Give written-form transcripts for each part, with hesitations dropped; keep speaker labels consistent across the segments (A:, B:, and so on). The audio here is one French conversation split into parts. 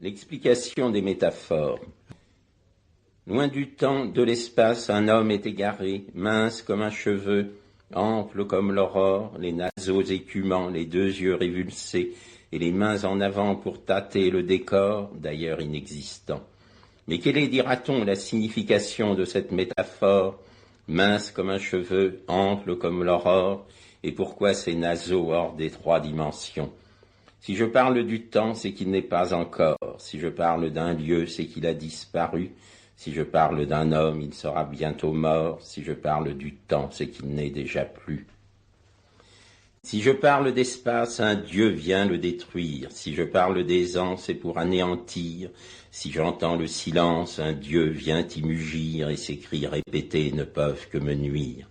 A: L'explication des métaphores. Loin du temps, de l'espace, un homme est égaré, mince comme un cheveu, ample comme l'aurore, les naseaux écumants, les deux yeux révulsés, et les mains en avant pour tâter le décor, d'ailleurs inexistant. Mais quelle est, dira-t-on, la signification de cette métaphore, mince comme un cheveu, ample comme l'aurore, et pourquoi ces naseaux hors des trois dimensions? Si je parle du temps, c'est qu'il n'est pas encore. Si je parle d'un lieu, c'est qu'il a disparu. Si je parle d'un homme, il sera bientôt mort. Si je parle du temps, c'est qu'il n'est déjà plus. Si je parle d'espace, un Dieu vient le détruire. Si je parle des ans, c'est pour anéantir. Si j'entends le silence, un Dieu vient y mugir, et ses cris répétés ne peuvent que me nuire.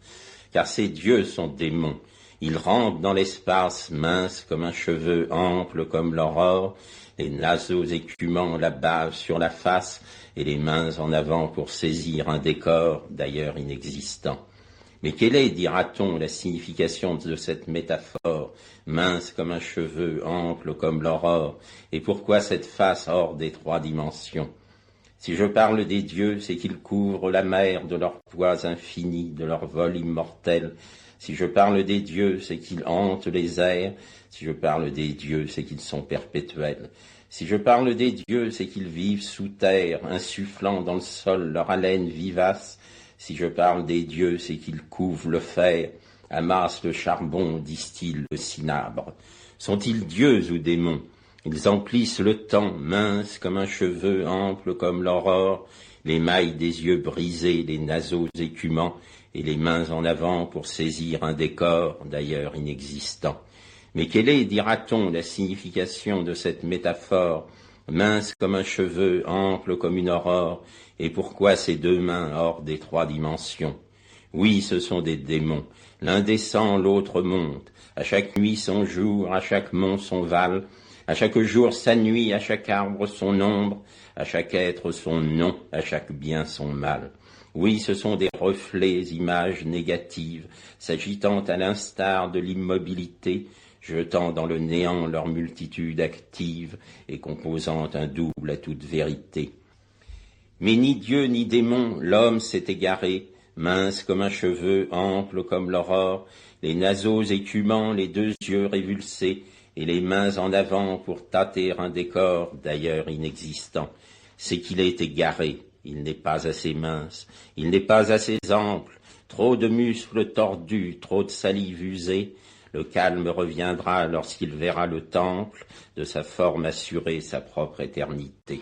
A: Car ces dieux sont démons. Ils rampent dans l'espace, mince comme un cheveu, ample comme l'aurore, les naseaux écumants la bave sur la face, et les mains en avant pour saisir un décor, d'ailleurs inexistant. Mais quelle est, dira-t-on, la signification de cette métaphore, mince comme un cheveu, ample comme l'aurore, et pourquoi cette face hors des trois dimensions? Si je parle des dieux, c'est qu'ils couvrent la mer de leurs poids infinis, de leur vol immortel. Si je parle des dieux, c'est qu'ils hantent les airs. Si je parle des dieux, c'est qu'ils sont perpétuels. Si je parle des dieux, c'est qu'ils vivent sous terre, insufflant dans le sol leur haleine vivace. Si je parle des dieux, c'est qu'ils couvent le fer, amassent le charbon, distillent le cinabre. Sont-ils dieux ou démons? Ils emplissent le temps, mince comme un cheveu, ample comme l'aurore, les mailles des yeux brisés, les naseaux écumants, et les mains en avant pour saisir un décor, d'ailleurs inexistant. Mais quelle est, dira-t-on, la signification de cette métaphore, mince comme un cheveu, ample comme une aurore, et pourquoi ces deux mains hors des trois dimensions? Oui, ce sont des démons. L'un descend, l'autre monte. À chaque nuit son jour, à chaque mont son val. À chaque jour sa nuit, à chaque arbre son ombre. À chaque être son nom, à chaque bien son mal. Oui, ce sont des reflets, images négatives, s'agitant à l'instar de l'immobilité, jetant dans le néant leur multitude active et composant un double à toute vérité. Mais ni Dieu ni démon, l'homme s'est égaré, mince comme un cheveu, ample comme l'aurore, les naseaux écumants, les deux yeux révulsés, et les mains en avant pour tâter un décor, d'ailleurs inexistant. C'est qu'il est égaré, il n'est pas assez mince, il n'est pas assez ample, trop de muscles tordus, trop de salive usée. Le calme reviendra lorsqu'il verra le temple, de sa forme assurée sa propre éternité.